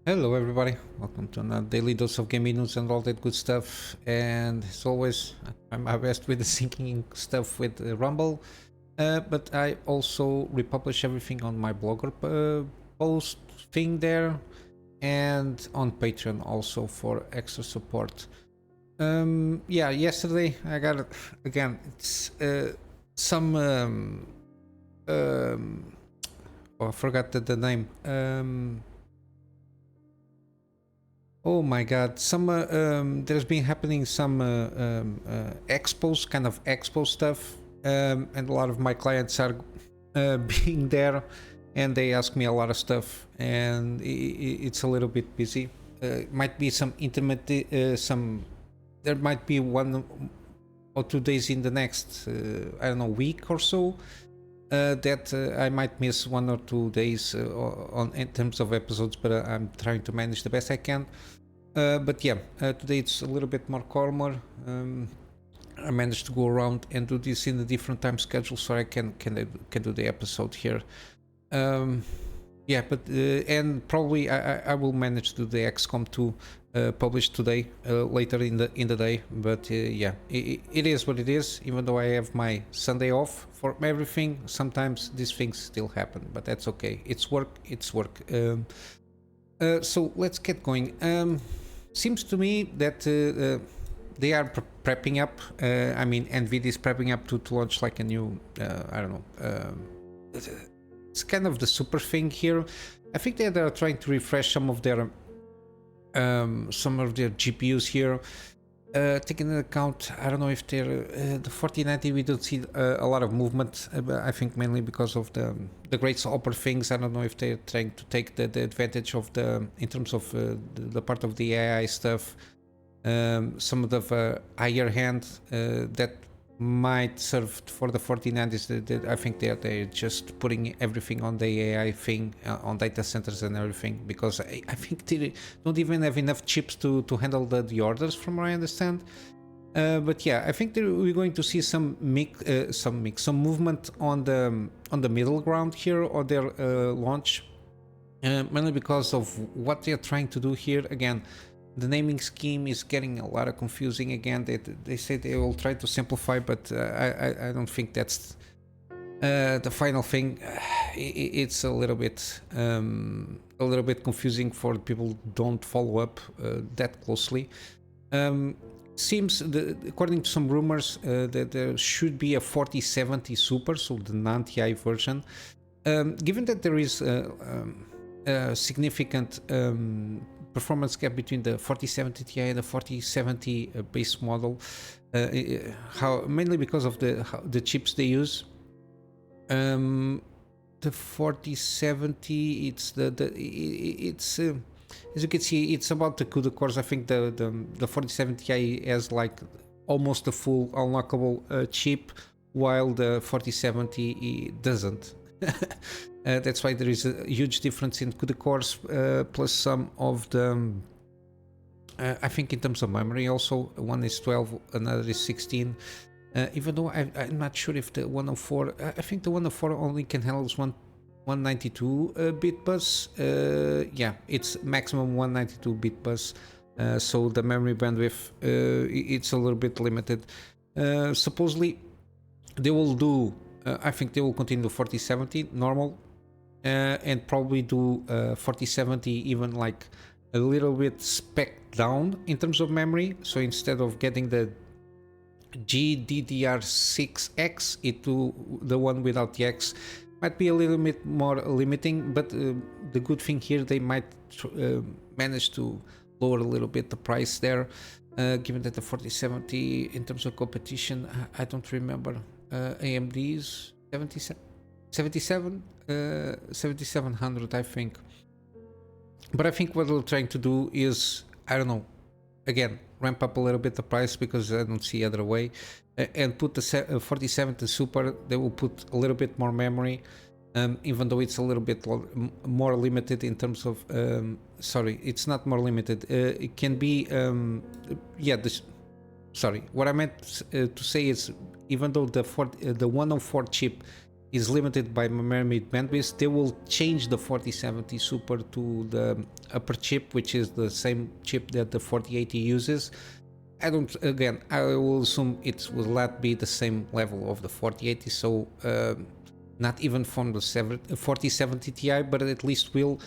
Hello everybody, welcome to another daily dose of gaming news and all that good stuff. And as always, I'm my best with the syncing stuff with Rumble, but I also republish everything on my blogger post thing there and on Patreon also for extra support. Yeah, yesterday I got again. It's some oh, I forgot the name. Oh my god, some there's been happening some expos, kind of expo stuff, and a lot of my clients are being there, and they ask me a lot of stuff, and it's a little bit busy. Might be some intimate, there might be 1 or 2 days in the next, I don't know, week or so, that I might miss 1 or 2 days on in terms of episodes, but I'm trying to manage the best I can. But yeah, today it's a little bit more calmer. I managed to go around and do this in a different time schedule, so I can do the episode here. Yeah, but and probably I will manage to do the XCOM 2 published today, later in the day. But yeah, it is what it is. Even though I have my Sunday off for everything, sometimes these things still happen. But that's okay. It's work. It's work. So let's get going. Seems to me that they are prepping up. I mean, NVidia is prepping up to launch like a new, I don't know. It's kind of the super thing here. I think they are trying to refresh some of their GPUs here. Taking into account, I don't know if they're the 4090. We don't see a lot of movement. I think mainly because of the great opera things. I don't know if they're trying to take the advantage of in terms of the part of the AI stuff. Some of the higher hand that might serve for the 4090s. I think they're just putting everything on the AI thing, on data centers and everything, because I think they don't even have enough chips to handle the orders, from what I understand. But yeah, I think we're going to see some movement on the middle ground here on their launch, mainly because of what they're trying to do here. Again, the naming scheme is getting a lot of confusing again. They say they will try to simplify, but I don't think that's the final thing. It's a little bit confusing for people who don't follow up that closely. Seems according to some rumors that there should be a 4070 Super, so the non-TI version. Given that there is a significant performance gap between the 4070 Ti and the 4070 base model, mainly because of the chips they use. The 4070, it's as you can see, it's about the CUDA cores. I think the 4070 Ti has like almost a full unlockable chip, while the 4070 doesn't. That's why there is a huge difference in CUDA cores, plus some of the I think in terms of memory also, one is 12, another is 16. Even though I'm not sure if the 104, I think the 104 only can handle 192 bit bus. Yeah, it's maximum 192 bit bus, so the memory bandwidth, it's a little bit limited. Supposedly they will do, I think they will continue 4070 normal, and probably do 4070 even like a little bit spec down in terms of memory. So instead of getting the GDDR6X, it do the one without the X. Might be a little bit more limiting, but the good thing here, they might manage to lower a little bit the price there, given that the 4070 in terms of competition, I don't remember, AMD's 7700, I think. But I think what they're trying to do is, I don't know, again, ramp up a little bit the price, because I don't see other way, and put the 4070 Super. They will put a little bit more memory, even though it's a little bit more limited in terms of sorry, it's not more limited, it can be yeah, sorry, what I meant to say is, even though the 104 chip is limited by memory bandwidth, they will change the 4070 Super to the upper chip, which is the same chip that the 4080 uses. I will assume it will not be the same level of the 4080, so not even from the 4070 Ti, but at least will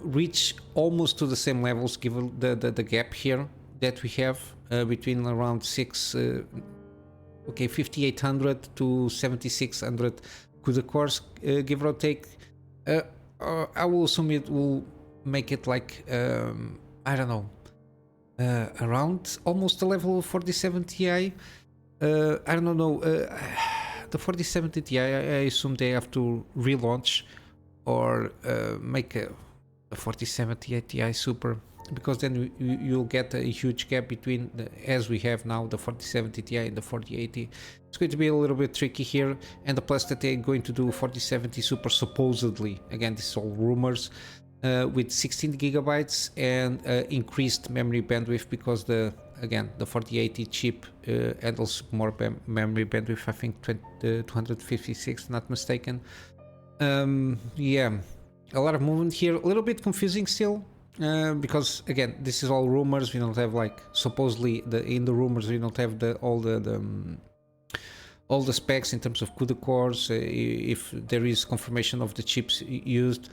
reach almost to the same levels, given the gap here that we have between around 5800 to 7600 CUDA cores, give or take. I will assume it will make it like I don't know, around almost the level of 4070 Ti. I don't know. The 4070 Ti, I assume they have to relaunch or make a 4070 Ti Super, because then you'll get a huge gap between as we have now, the 4070 Ti and the 4080. It's going to be a little bit tricky here, and the plus that they're going to do 4070 Super supposedly, again this is all rumors, with 16 gigabytes and increased memory bandwidth, because the 4080 chip handles more memory bandwidth, I think 256, not mistaken. Yeah, a lot of movement here, a little bit confusing still, because again this is all rumors. We don't have, like, supposedly in the rumors we don't have all the specs in terms of CUDA cores, if there is confirmation of the chips used.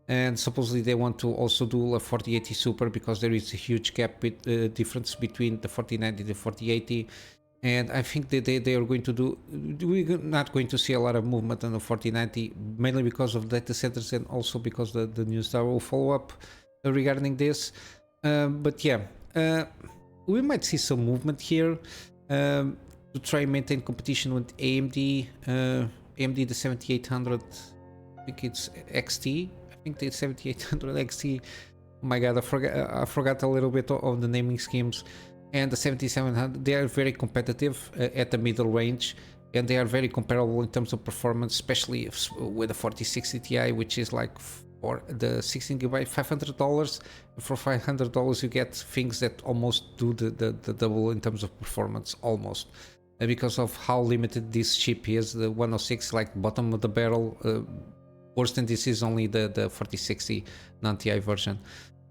And supposedly they want to also do a 4080 Super, because there is a huge gap difference between the 4090 and the 4080. And I think that they are going to do, we're not going to see a lot of movement on the 4090, mainly because of data centers, and also because the news that will follow up regarding this. But yeah, we might see some movement here to try and maintain competition with AMD. AMD, the 7800, I think it's XT. I think the 7800 XT. Oh my god, I forgot a little bit of the naming schemes. And the 7700, they are very competitive at the middle range, and they are very comparable in terms of performance, especially with the 4060 Ti, which is like, for the 16 gigabyte, $500. For $500 you get things that almost do the double in terms of performance, almost, because of how limited this chip is. The 106, like bottom of the barrel. Worse than this is only the 4060 non-Ti version.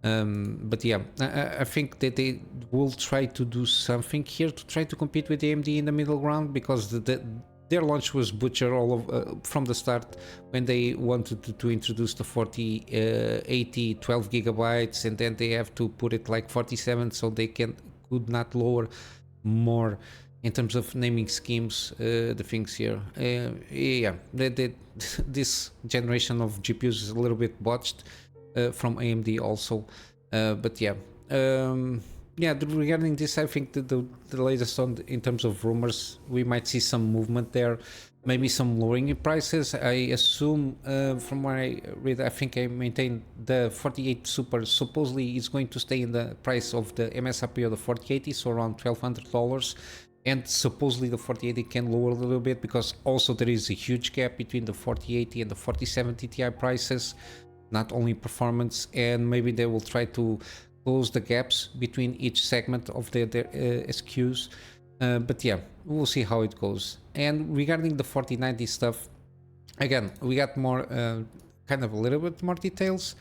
But yeah, I think that they will try to do something here to try to compete with AMD in the middle ground, because their launch was butchered from the start, when they wanted to introduce the 4080 12 gigabytes, and then they have to put it like 47, so they could not lower more in terms of naming schemes, the things here. Yeah, this generation of GPUs is a little bit botched from AMD also, but yeah, regarding this, I think that the latest in terms of rumors, we might see some movement there, maybe some lowering in prices. I assume, from what I read, I think I maintain the 48 Super supposedly is going to stay in the price of the MSRP of the 4080, so around $1,200. And supposedly the 4080 can lower a little bit, because also there is a huge gap between the 4080 and the 4070 Ti prices, not only performance, and maybe they will try to close the gaps between each segment of their SKUs. But yeah, we'll see how it goes. And regarding the 4090 stuff, again, we got more, kind of a little bit more details.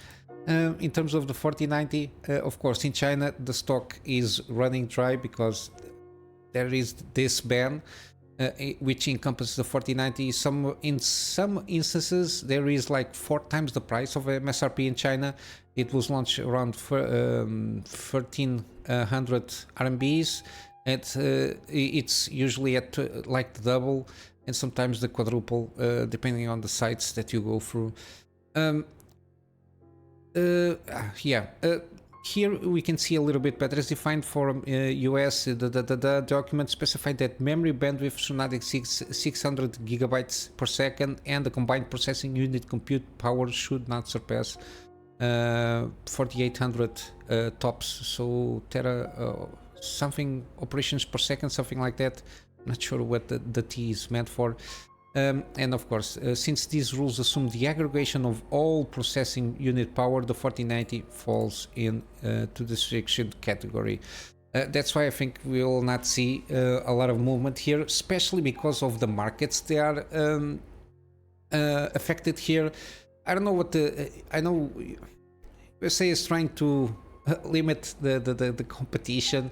In terms of the 4090, of course, in China, the stock is running dry, because there is this ban, which encompasses the 4090. In some instances, there is like 4 times the price of MSRP in China. It was launched around 1300 RMBs, and it's usually at like the double, and sometimes the quadruple, depending on the sites that you go through. Here we can see a little bit better. As defined for US, the document specified that memory bandwidth should not exceed 600 gigabytes per second, and the combined processing unit compute power should not surpass 4800 tops. So something operations per second, something like that. Not sure what the T is meant for. And of course, since these rules assume the aggregation of all processing unit power, the 4090 falls in to the restriction category. That's why I think we will not see a lot of movement here, especially because of the markets they are affected here. I don't know what I know USA is trying to limit the competition.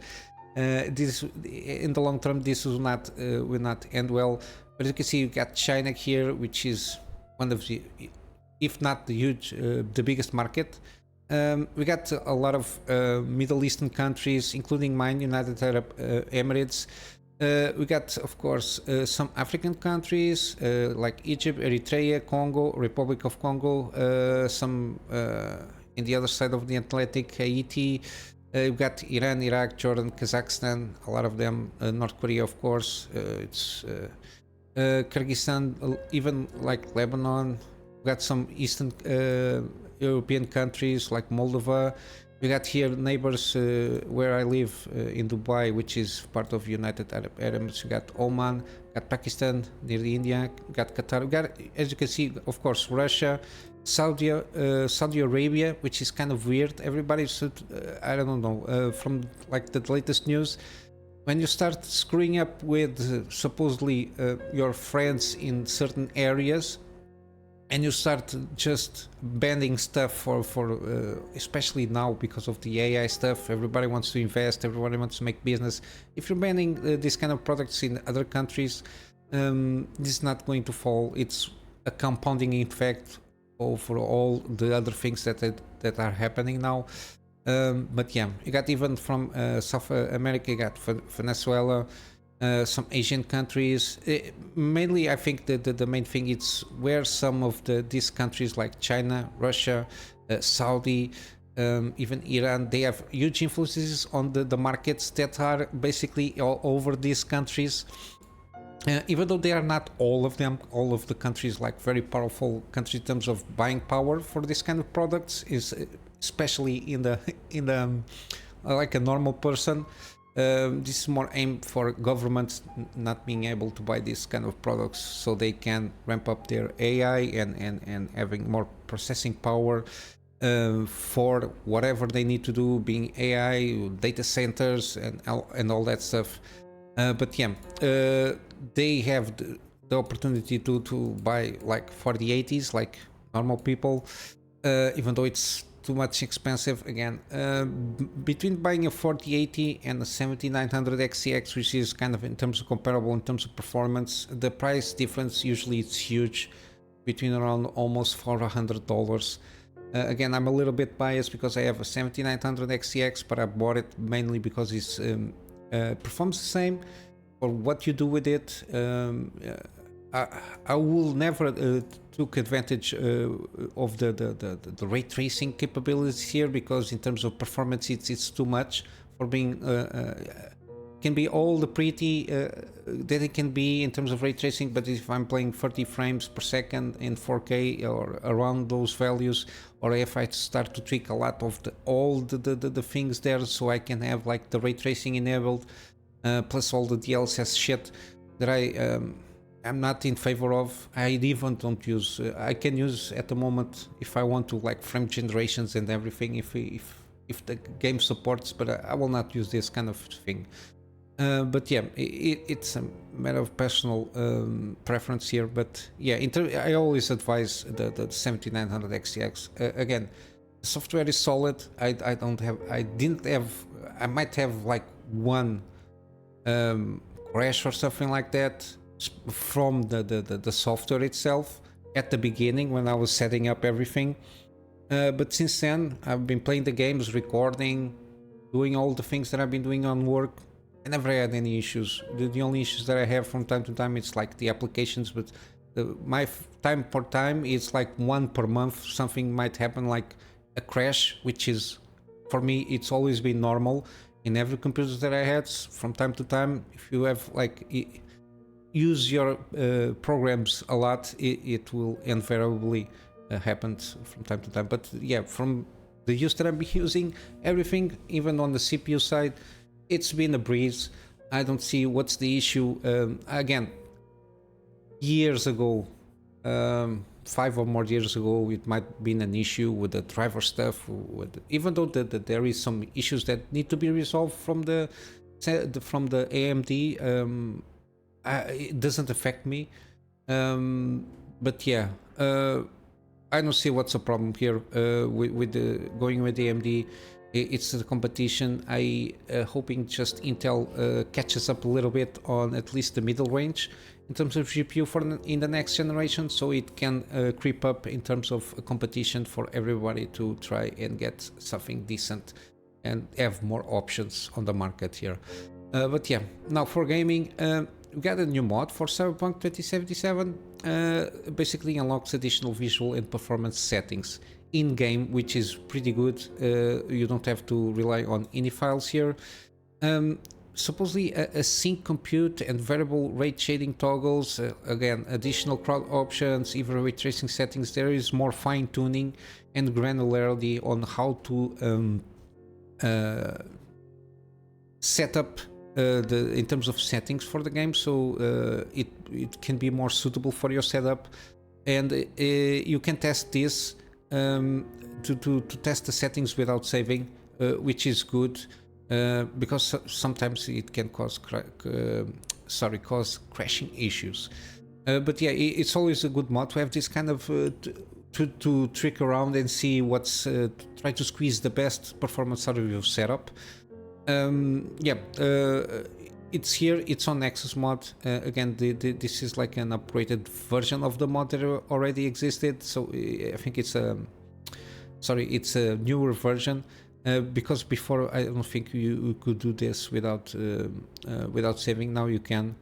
This in the long term, this will not end well. But you can see you got China here, which is one of the, if not the biggest market. We got a lot of Middle Eastern countries, including mine, United Arab Emirates. We got, of course, some African countries like Egypt, Eritrea, Congo, Republic of Congo, some in the other side of the Atlantic, Haiti. We've got Iran, Iraq, Jordan, Kazakhstan, a lot of them, North Korea, of course. It's Kyrgyzstan, even like Lebanon. We got some Eastern European countries like Moldova. We got here neighbors where I live in Dubai, which is part of United Arab Emirates. We got Oman, got Pakistan near the India, got Qatar. We got, as you can see, of course, Russia, Saudi Arabia, which is kind of weird. Everybody should, I don't know, from like the latest news, when you start screwing up with supposedly your friends in certain areas, and you start just banning stuff for especially now because of the AI stuff, everybody wants to invest, everybody wants to make business. If you're banning these kind of products in other countries, this is not going to fall. It's a compounding effect for all the other things that are happening now. But yeah, you got even from South America, you got Venezuela, some Asian countries. Mainly, I think the main thing is where some of these countries like China, Russia, Saudi, even Iran, they have huge influences on the markets that are basically all over these countries. Even though they are not all of them, all of the countries, like very powerful countries in terms of buying power for this kind of products, is especially in the like a normal person. This is more aimed for governments not being able to buy this kind of products, so they can ramp up their AI and having more processing power for whatever they need to do, being AI, data centers, and all that stuff. But yeah, they have the opportunity to buy like 4080s like normal people, even though it's too much expensive. Again, between buying a 4080 and a 7900 XCX, which is kind of in terms of comparable in terms of performance, the price difference usually it's huge, between around almost $400. Again, I'm a little bit biased because I have a 7900 XCX, but I bought it mainly because it's performs the same. For what you do with it, I will never took advantage of the ray tracing capabilities here, because in terms of performance it's too much for being can be all the pretty that it can be in terms of ray tracing. But if I'm playing 30 frames per second in 4K or around those values, or if I start to tweak a lot of all the things there, so I can have like the ray tracing enabled, plus all the DLSS shit that I'm not in favor of. I even don't use. I can use at the moment if I want to, like frame generations and everything, if the game supports. But I will not use this kind of thing. But yeah, it's a matter of personal preference here. But yeah, I always advise the 7900 XTX. Again, the software is solid. I might have like one crash or something like that from the software itself at the beginning when I was setting up everything, but since then I've been playing the games, recording, doing all the things that I've been doing on work. I never had any issues. The only issues that I have from time to time, it's like the applications, but my time per time is like one per month. Something might happen, like a crash, which is, for me, it's always been normal in every computer that I had. From time to time, if you have like use your programs a lot, it will invariably happen from time to time. But yeah, from the use that I've been using everything, even on the CPU side, it's been a breeze. I don't see what's the issue. Again, years ago, 5 or more years ago, it might have been an issue with the driver stuff. Even though there is some issues that need to be resolved from the AMD, it doesn't affect me. But yeah, I don't see what's the problem here with going with AMD. It's the competition. I hoping just Intel catches up a little bit on at least the middle range in terms of GPU in the next generation, so it can creep up in terms of competition for everybody to try and get something decent and have more options on the market here. But yeah, now for gaming, we got a new mod for Cyberpunk 2077. Basically unlocks additional visual and performance settings in-game, which is pretty good. You don't have to rely on ini files here. Supposedly a sync compute and variable rate shading toggles, again additional crowd options, even ray tracing settings. There is more fine-tuning and granularity on how to set up in terms of settings for the game, so it can be more suitable for your setup, and you can test this to test the settings without saving, which is good, because sometimes it can cause crashing issues. But yeah, it's always a good mod to have this kind of to trick around and see what's try to squeeze the best performance out of your setup. Yeah, it's here, it's on Nexus mod. Again, this is like an upgraded version of the mod that already existed, so I think it's a newer version, because before I don't think you could do this without saving. Now you can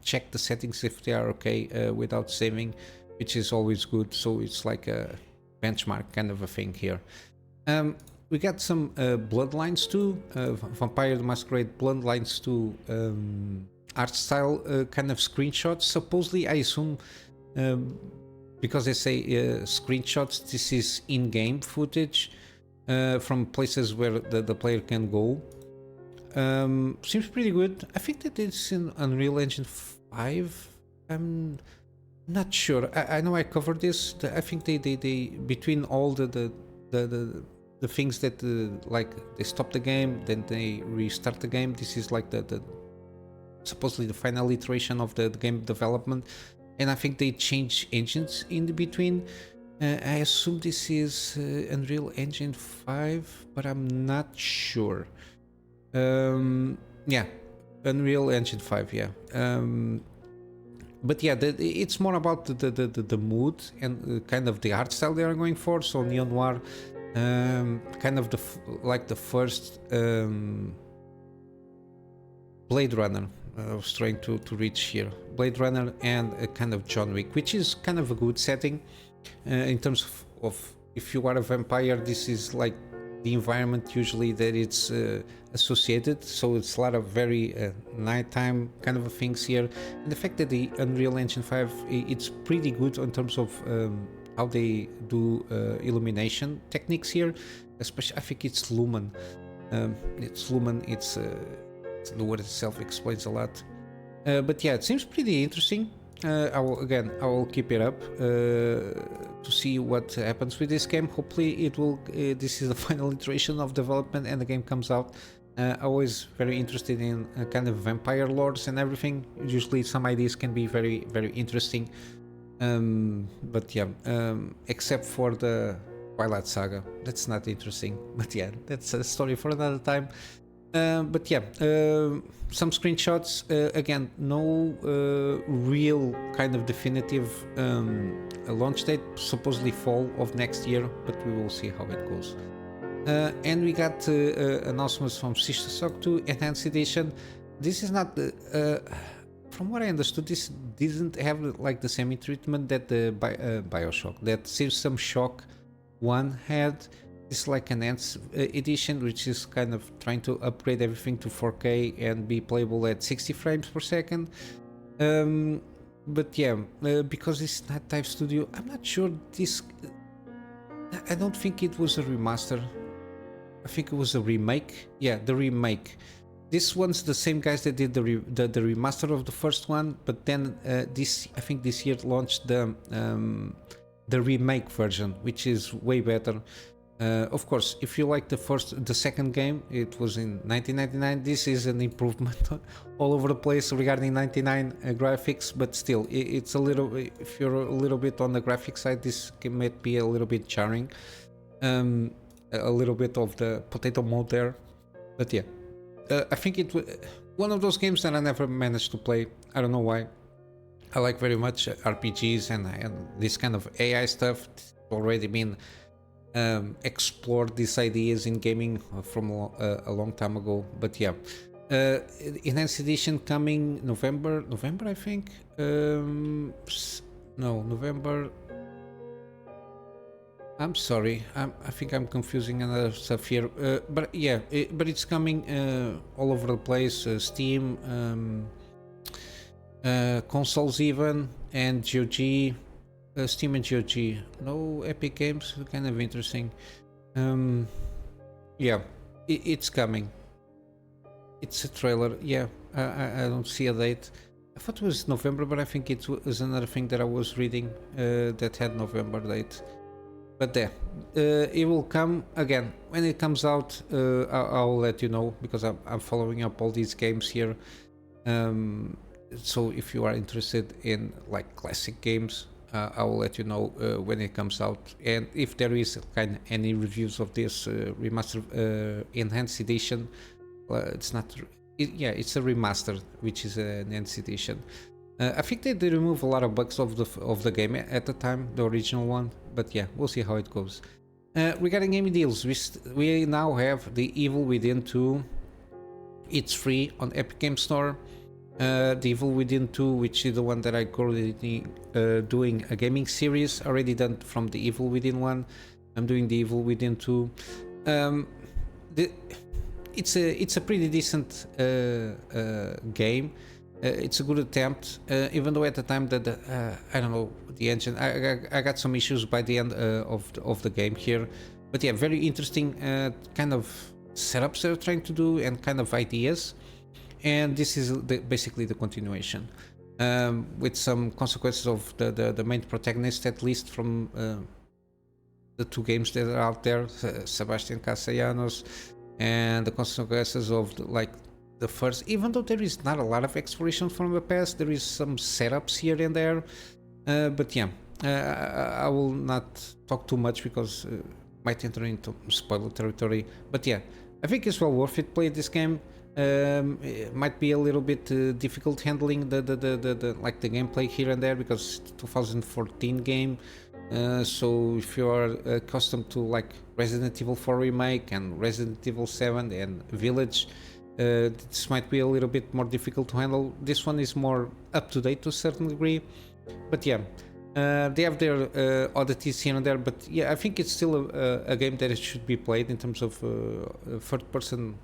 check the settings if they are okay without saving, which is always good, so it's like a benchmark kind of a thing here. We got some Bloodlines 2, Vampire the Masquerade Bloodlines 2 art style kind of screenshots. Supposedly, I assume, because they say screenshots, this is in-game footage from places where the player can go. Seems pretty good. I think that it's in Unreal Engine 5. I'm not sure. I know I covered this. I think they between all the things that like they stop the game, then they restart the game. This is like the supposedly the final iteration of the game development, and I think they change engines in the between. I assume this is Unreal Engine 5, but I'm not sure. Yeah, Unreal Engine 5. Yeah. But yeah, it's more about the mood and kind of the art style they are going for. So Neo-Noir. Kind of like the first Blade Runner I was trying to reach here. Blade Runner and a kind of John Wick, which is kind of a good setting in terms of if you are a vampire. This is like the environment usually that it's associated, so it's a lot of very nighttime kind of things here, and the fact that the Unreal Engine 5 it's pretty good in terms of how they do illumination techniques here, especially I think it's Lumen. It's the word itself explains a lot. But yeah, it seems pretty interesting. I will keep it up to see what happens with this game. Hopefully it will. This is the final iteration of development and the game comes out. Always very interested in kind of vampire lores and everything. Usually some ideas can be very, very interesting. But yeah, except for the Twilight Saga, that's not interesting. But yeah, that's a story for another time. But yeah, some screenshots. Again, no real kind of definitive launch date. Supposedly fall of next year, but we will see how it goes. And we got announcements from Sister Shock 2 Enhanced Edition. This is not the. From what I understood, this didn't have like the same treatment that the Bioshock, that System Shock 1 had. This is like an enhanced edition, which is kind of trying to upgrade everything to 4K and be playable at 60 frames per second. But yeah, because it's not Type Studio, I'm not sure this. I don't think it was a remaster. I think it was a remake. Yeah, the remake. this one's the same guys that did the remaster of the first one, but then I think this year launched the remake version, which is way better. Of course, if you like the second game, it was in 1999. This is an improvement all over the place regarding 99 graphics, but still, it's a little. If you're a little bit on the graphic side, this might be a little bit jarring. A little bit of the potato mode there, but yeah, I think it was one of those games that I never managed to play. I don't know why. I like very much RPGs and this kind of AI stuff. It's already been explored these ideas in gaming from a long time ago, but yeah, enhanced edition coming November I think. No, November. I'm sorry, I think I'm confusing another stuff here, but yeah, but it's coming all over the place. Steam, consoles even, and GOG. Steam and GOG, no Epic Games, kind of interesting. Yeah, it's coming. It's a trailer. Yeah, I don't see a date. I thought it was November, but I think it was another thing that I was reading that had November date. But there, it will come again when it comes out. I'll let you know, because I'm following up all these games here. So if you are interested in like classic games, I will let you know when it comes out, and if there is any reviews of this remastered enhanced edition. It's not. Yeah, it's a remaster, which is an enhanced edition. I think they remove a lot of bugs of the game at the time, the original one. But yeah, we'll see how it goes. Regarding gaming deals, we now have The Evil Within 2. It's free on Epic Games Store. The Evil Within 2, which is the one that I currently doing a gaming series, already done from the Evil Within 1. I'm doing the Evil Within 2. It's a pretty decent game. It's a good attempt, even though at the time that I don't know, the engine, I got some issues by the end of the game here. But yeah, very interesting kind of setups they're trying to do and kind of ideas. And this is basically the continuation, with some consequences of the main protagonist, at least from the two games that are out there, Sebastian Castellanos, and the consequences of the first. Even though there is not a lot of exploration from the past, there is some setups here and there. But yeah, I will not talk too much because might enter into spoiler territory. But yeah, I think it's well worth it. Play this game. It might be a little bit difficult handling the gameplay here and there, because it's 2014 game. So if you are accustomed to like Resident Evil 4 remake and Resident Evil 7 and Village, this might be a little bit more difficult to handle. This one is more up to date to a certain degree, but yeah, they have their oddities here and there. But yeah, I think it's still a game that it should be played in terms of third person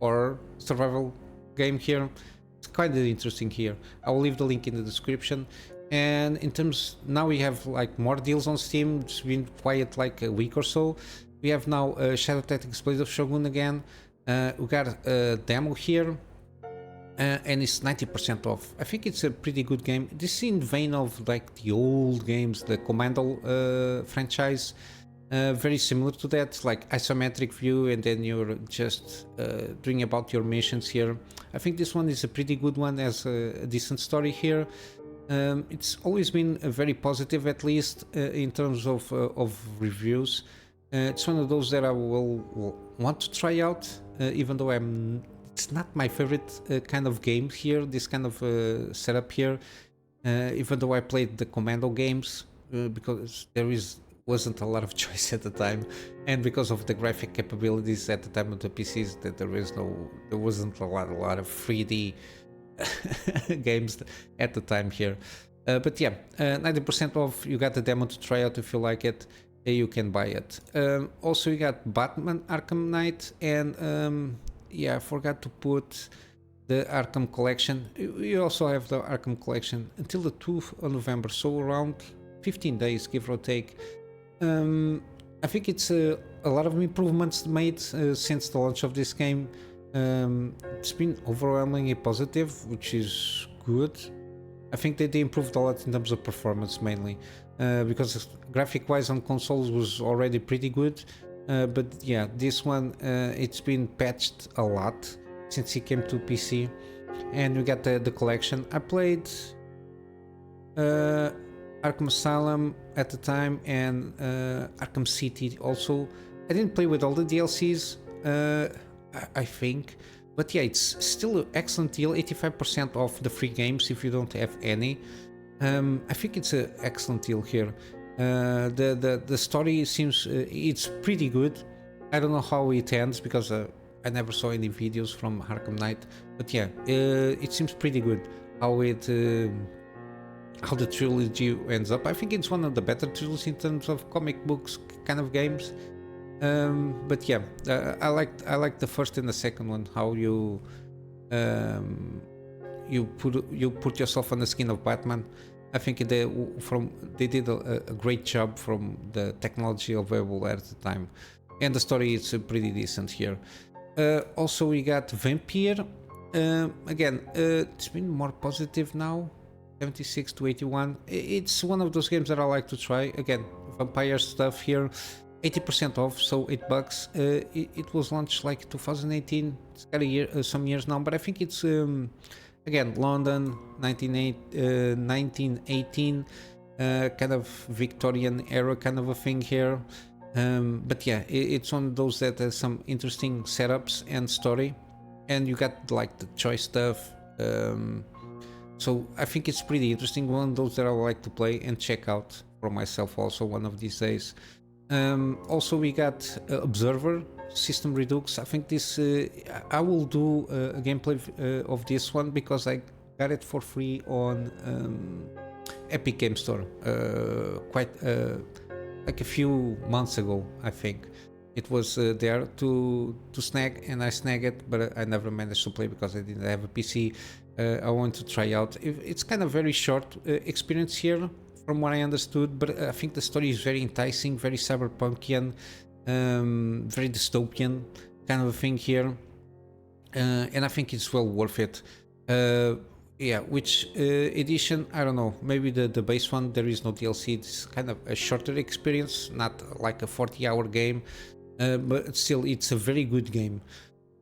or survival game here. It's quite interesting here. I will leave the link in the description. And in terms, now we have like more deals on Steam. It's been quiet like a week or so. We have now Shadow Tactics Blade of Shogun again. We got a demo here, and it's 90% off. I think it's a pretty good game. This is in vein of like the old games, the Commando franchise. Very similar to that, like isometric view, and then you're just doing about your missions here. I think this one is a pretty good one, has a decent story here. It's always been very positive, at least in terms of reviews. It's one of those that I will want to try out, even though it's not my favorite kind of game here, this kind of setup here, even though I played the Commando games, because wasn't a lot of choice at the time, and because of the graphic capabilities at the time of the PCs, that there wasn't a lot of 3D games at the time here. But yeah, 90% off. You got the demo to try out. If you like it, you can buy it. Also, you got Batman Arkham Knight, and yeah, I forgot to put the Arkham Collection. You also have the Arkham Collection until the 2nd of November, so around 15 days, give or take. I think it's a lot of improvements made since the launch of this game. It's been overwhelmingly positive, which is good. I think that they improved a lot in terms of performance mainly, because graphic-wise on consoles was already pretty good. But yeah, this one it's been patched a lot since it came to PC, and we got the collection. I played Arkham Asylum at the time and Arkham City also. I didn't play with all the DLCs, I think. But yeah, it's still an excellent deal, 85% off the free games if you don't have any. I think it's an excellent deal here. The story seems it's pretty good. I don't know how it ends because I never saw any videos from Arkham Knight. But yeah, it seems pretty good how how the trilogy ends up. I think it's one of the better trilogies in terms of comic books kind of games. But yeah, I like the first and the second one. How you put yourself on the skin of Batman. I think they did a great job from the technology available at the time, and the story is pretty decent here. Also, we got Vampyr. Again, it's been more positive now. 76 to 81. It's one of those games that I like to try. Again, vampire stuff here. 80% off, so $8. It was launched like 2018. It's got a year, some years now, but I think it's again London, 1918, kind of Victorian era kind of a thing here. But yeah, it's one of those that has some interesting setups and story, and you got like the choice stuff. So I think it's pretty interesting. One of those that I like to play and check out for myself also one of these days. Also, we got Observer System Redux. I think this I will do a gameplay of this one because I got it for free on Epic Game Store quite like a few months ago. I think it was there to snag, and I snagged it, but I never managed to play because I didn't have a PC. I want to try out. It's kind of very short experience here, from what I understood, but I think the story is very enticing, very cyberpunkian, very dystopian kind of a thing here, and I think it's well worth it. Yeah, which edition? I don't know. Maybe the base one. There is no DLC. It's kind of a shorter experience, not like a 40-hour game, but still, it's a very good game.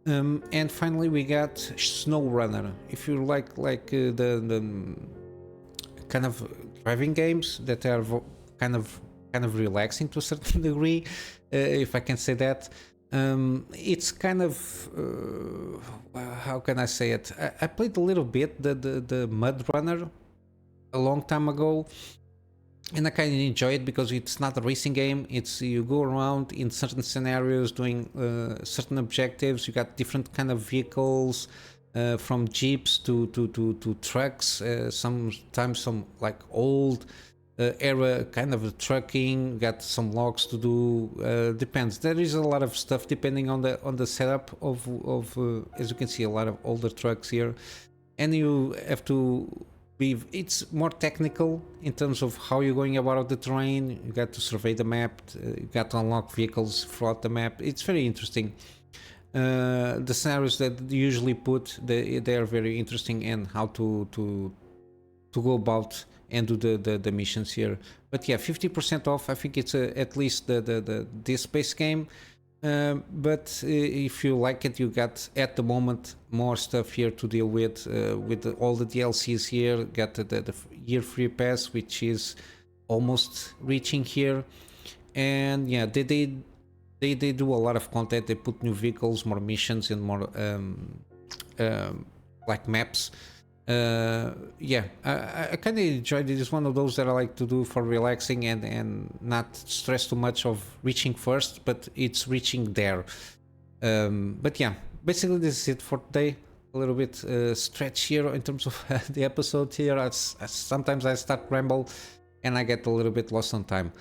And finally, we got SnowRunner. If you like the kind of driving games that are kind of relaxing to a certain degree, if I can say that. It's kind of how can I say it? I played a little bit the Mud Runner a long time ago, and I kind of enjoy it because it's not a racing game. It's you go around in certain scenarios doing certain objectives. You got different kind of vehicles. From jeeps to trucks, sometimes some like old era kind of trucking. Got some logs to do. Depends. There is a lot of stuff depending on the setup of as you can see, a lot of older trucks here, and you have to be. It's more technical in terms of how you're going about the terrain. You got to survey the map. You got to unlock vehicles throughout the map. It's very interesting. The scenarios that you usually put, they are very interesting, and how to go about and do the missions here. But yeah, 50% off. I think it's at least this base game. But if you like it, you got at the moment more stuff here to deal with all the DLCs here. Got the year free pass, which is almost reaching here, and yeah, they do a lot of content. They put new vehicles, more missions, and more like maps. Yeah, I kind of enjoyed it. It's one of those that I like to do for relaxing and not stress too much of reaching first, but it's reaching there. But yeah, basically this is it for today. A little bit stretch here in terms of the episode here. As sometimes I start ramble and I get a little bit lost on time.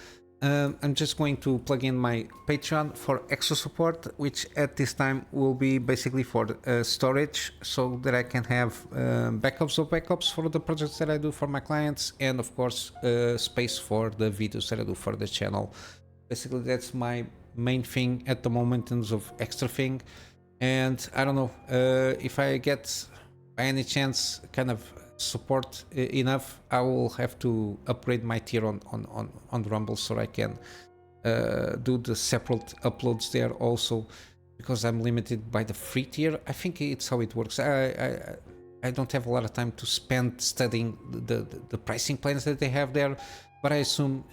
I'm just going to plug in my Patreon for extra support, which at this time will be basically for storage, so that I can have backups for the projects that I do for my clients, and of course space for the videos that I do for the channel. Basically, that's my main thing at the moment in terms of extra thing. And I don't know if I get by any chance kind of support enough, I will have to upgrade my tier on Rumble so I can do the separate uploads there also, because I'm limited by the free tier. I think it's how it works. I don't have a lot of time to spend studying the pricing plans that they have there, but I assume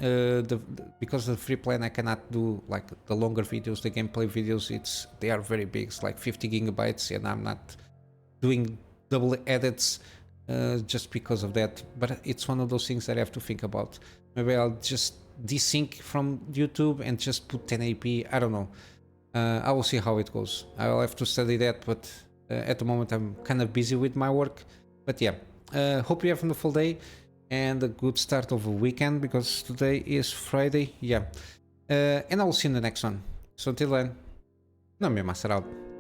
because of the free plan I cannot do like the longer videos, the gameplay videos. They are very big, it's like 50 gigabytes, and I'm not doing double edits just because of that. But it's one of those things that I have to think about. Maybe I'll just desync from YouTube and just put 1080p. I don't know. I will see how it goes. I'll have to study that, but at the moment I'm kind of busy with my work. But yeah, hope you have a wonderful day and a good start of a weekend, because today is Friday. Yeah, and I will see you in the next one. So until then, Kunamy Master out.